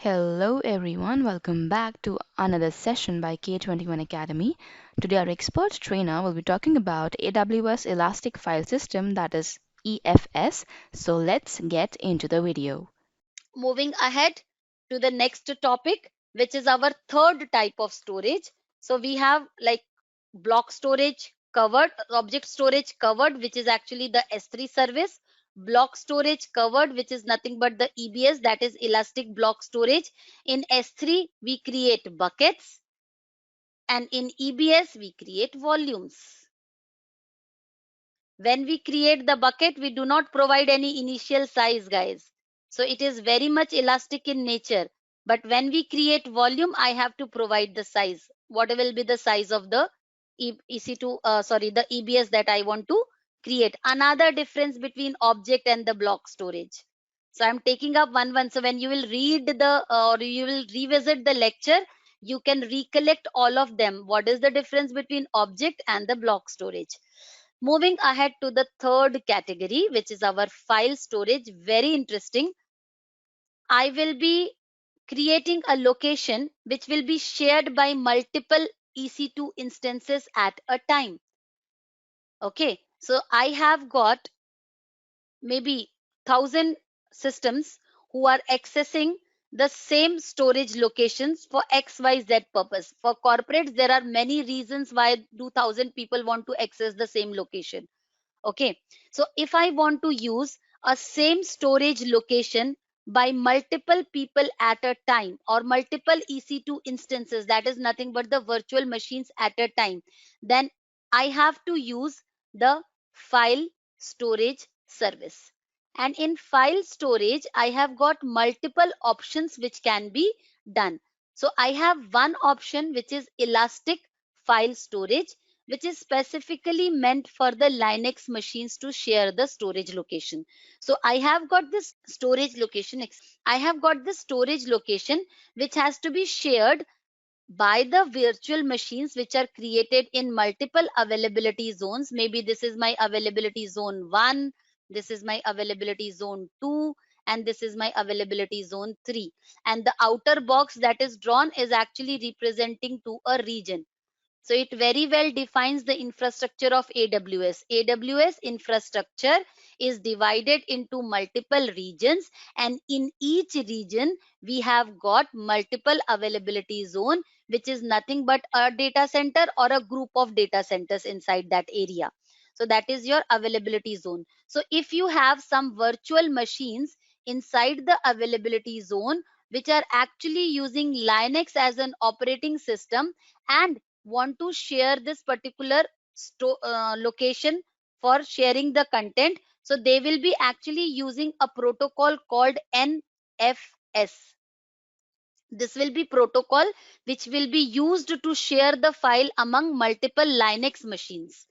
Hello everyone, welcome back to another session by K21 Academy. Today our expert trainer will be talking about AWS Elastic File System, that is EFS. So let's get into the video. Moving ahead to the next topic, which is our third type of storage. So we have like block storage covered, object storage covered, which is actually the S3 service, block storage covered, which is nothing but the EBS, that is elastic block storage. In S3 we create buckets, and in EBS we create volumes. When we create the bucket, we do not provide any initial size, guys. So it is very much elastic in nature. But when we create volume, I have to provide the size. What will be the size of the the EBS that I want to create? Another difference between object and the block storage. So I'm taking up one. So when you will read or you will revisit the lecture, you can recollect all of them. What is the difference between object and the block storage? Moving ahead to the third category, which is our file storage. Very interesting. I will be creating a location which will be shared by multiple EC2 instances at a time. Okay, so I have got maybe 1,000 systems who are accessing the same storage locations for XYZ purpose. For corporates, there are many reasons why 2,000 people want to access the same location. Okay, so if I want to use a same storage location by multiple people at a time, or multiple EC2 instances, that is nothing but the virtual machines at a time, then I have to use the file storage service. And in file storage, I have got multiple options which can be done. So I have one option which is elastic file storage, which is specifically meant for the Linux machines to share the storage location. So I have got this storage location. I have got this storage location which has to be shared by the virtual machines which are created in multiple availability zones. Maybe this is my availability zone 1, this is my availability zone 2, and this is my availability zone 3. And the outer box that is drawn is actually representing to a region. So it very well defines the infrastructure of AWS. AWS infrastructure is divided into multiple regions, and in each region we have got multiple availability zone, which is nothing but a data center or a group of data centers inside that area. So that is your availability zone. So if you have some virtual machines inside the availability zone which are actually using Linux as an operating system and want to share this particular location for sharing the content, so they will be actually using a protocol called NFS. This will be protocol which will be used to share the file among multiple Linux machines.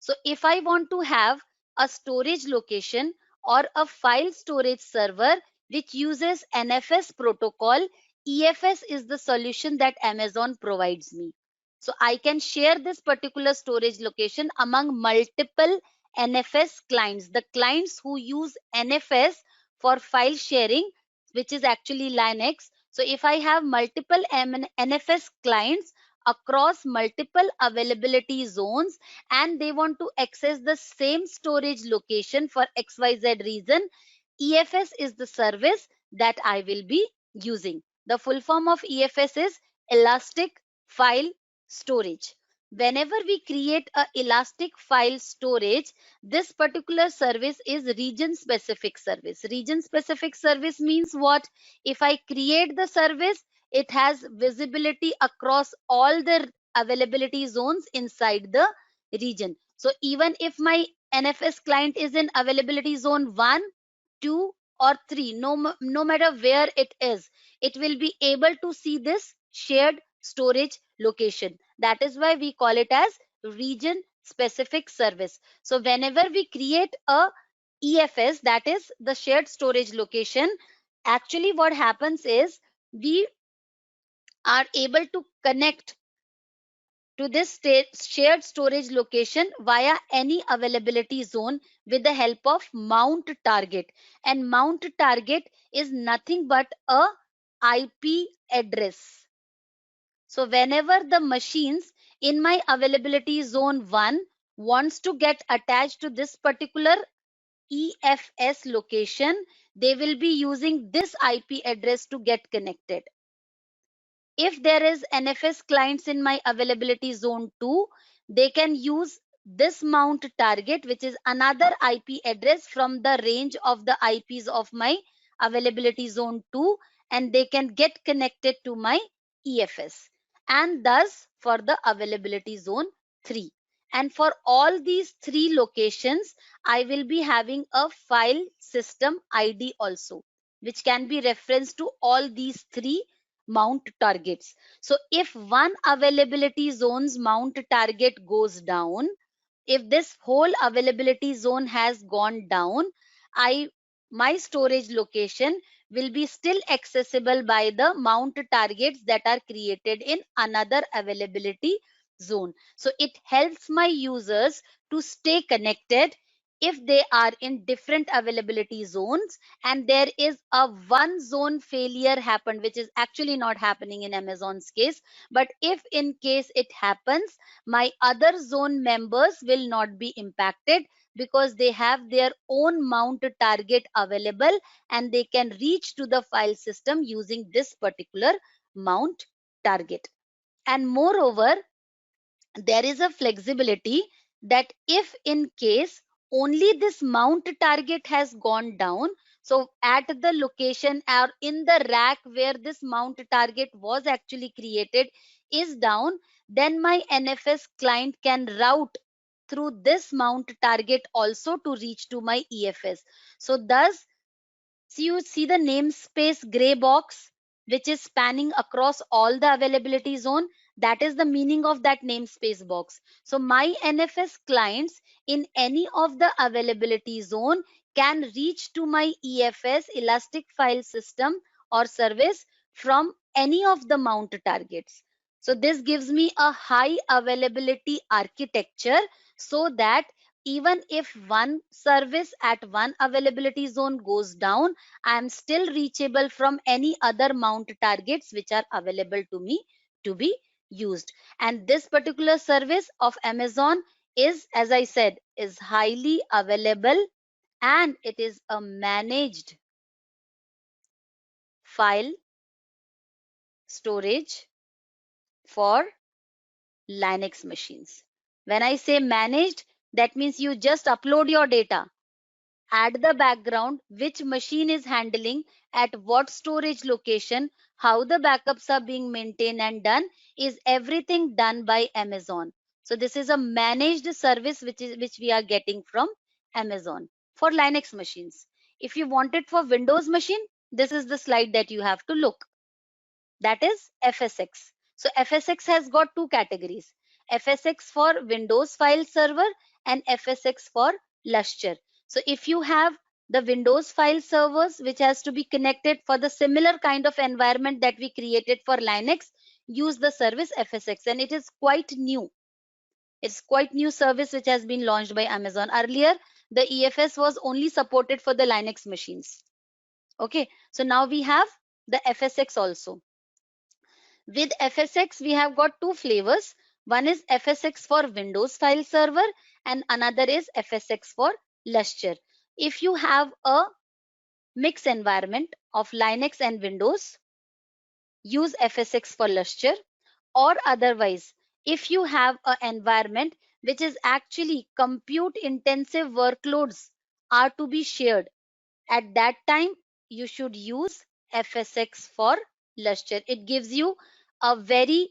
So if I want to have a storage location or a file storage server which uses NFS protocol, EFS is the solution that Amazon provides me. So I can share this particular storage location among multiple NFS clients. The clients who use NFS for file sharing, which is actually Linux. So if I have multiple NFS clients across multiple availability zones, and they want to access the same storage location for XYZ reason, EFS is the service that I will be using. The full form of EFS is Elastic File Storage. Whenever we create a elastic file storage, this particular service is region specific service. Region specific service means what? If I create the service, it has visibility across all the availability zones inside the region. So even if my NFS client is in availability zone 1, 2, or 3, no matter where it is, it will be able to see this shared storage location. That is why we call it as region specific service. So whenever we create a EFS, that is the shared storage location, actually what happens is we are able to connect to this shared storage location via any availability zone with the help of mount target. And mount target is nothing but a IP address. So whenever the machines in my availability zone 1 wants to get attached to this particular EFS location, they will be using this IP address to get connected. If there is NFS clients in my availability zone 2, they can use this mount target, which is another IP address from the range of the IPs of my availability zone 2, and they can get connected to my EFS. And thus for the availability zone 3. And for all these 3 locations, I will be having a file system ID also, which can be referenced to all these 3 mount targets. So if one availability zone's mount target goes down, if this whole availability zone has gone down, I my storage location will be still accessible by the mount targets that are created in another availability zone. So it helps my users to stay connected if they are in different availability zones and there is a one zone failure happened, which is actually not happening in Amazon's case, but if in case it happens, my other zone members will not be impacted because they have their own mount target available and they can reach to the file system using this particular mount target. And moreover, there is a flexibility that if in case only this mount target has gone down, so at the location or in the rack where this mount target was actually created is down, then my NFS client can route through this mount target also to reach to my EFS. So thus, so you see the namespace gray box, which is spanning across all the availability zone. That is the meaning of that namespace box. So my NFS clients in any of the availability zone can reach to my EFS Elastic File System or service from any of the mount targets. So this gives me a high availability architecture so that even if one service at one availability zone goes down, I am still reachable from any other mount targets which are available to me to be used. And this particular service of Amazon is, as I said, is highly available and it is a managed file storage for Linux machines. When I say managed, that means you just upload your data, add the background, which machine is handling, at what storage location, how the backups are being maintained and done, is everything done by Amazon. So this is a managed service which we are getting from Amazon for Linux machines. If you want it for Windows machine, this is the slide that you have to look. That is FSx. So FSx has got two categories: FSx for Windows file server and FSx for Lustre. So if you have the Windows file servers which has to be connected for the similar kind of environment that we created for Linux, use the service FSx, and it is quite new. It's quite new service which has been launched by Amazon. Earlier, the EFS was only supported for the Linux machines. Okay, so now we have the FSx also. With FSx, we have got two flavors. One is FSx for Windows file server and another is FSx for Lustre. If you have a mixed environment of Linux and Windows, use FSx for Lustre, or otherwise, if you have an environment which is actually compute intensive workloads are to be shared, at that time you should use FSx for Lustre. It gives you a very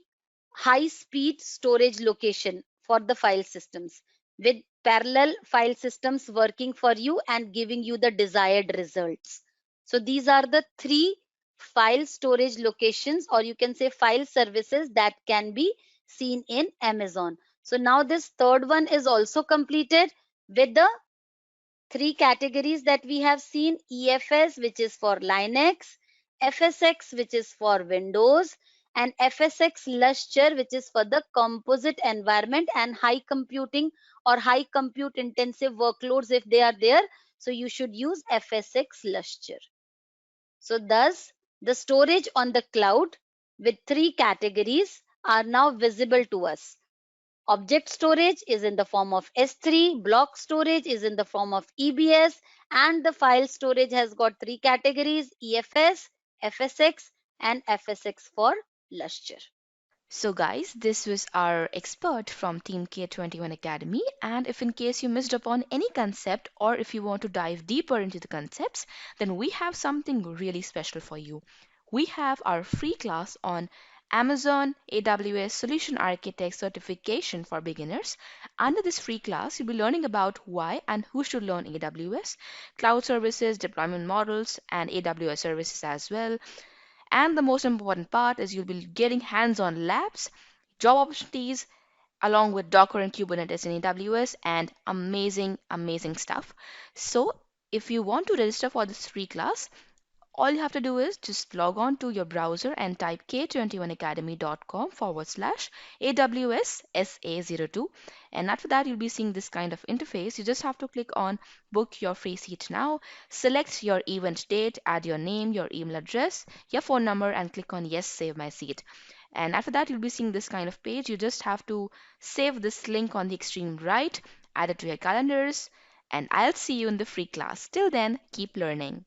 high speed storage location for the file systems with parallel file systems working for you and giving you the desired results. So these are the three file storage locations, or you can say file services, that can be seen in Amazon. So now this third one is also completed with the three categories that we have seen: EFS, which is for Linux, FSx, which is for Windows, and FSx Lustre, which is for the composite environment and high computing or high compute intensive workloads if they are there. So you should use FSx Lustre. So thus The storage on the cloud with three categories are now visible to us. Object storage is in the form of S3, block storage is in the form of EBS, and the file storage has got three categories: EFS, FSx, and FSx for Lustre. So, guys, this was our expert from Team K21 Academy. And if in case you missed upon any concept or if you want to dive deeper into the concepts, then we have something really special for you. We have our free class on Amazon AWS Solution Architect Certification for Beginners. Under this free class, you'll be learning about why and who should learn AWS, cloud services, deployment models, and AWS services as well. And the most important part is you'll be getting hands-on labs, job opportunities, along with Docker and Kubernetes in AWS, and amazing, amazing stuff. So if you want to register for this free class, all you have to do is just log on to your browser and type k21academy.com/AWS SA02. And after that, you'll be seeing this kind of interface. You just have to click on book your free seat now, select your event date, add your name, your email address, your phone number, and click on yes, save my seat. And after that, you'll be seeing this kind of page. You just have to save this link on the extreme right, add it to your calendars, and I'll see you in the free class. Till then, keep learning.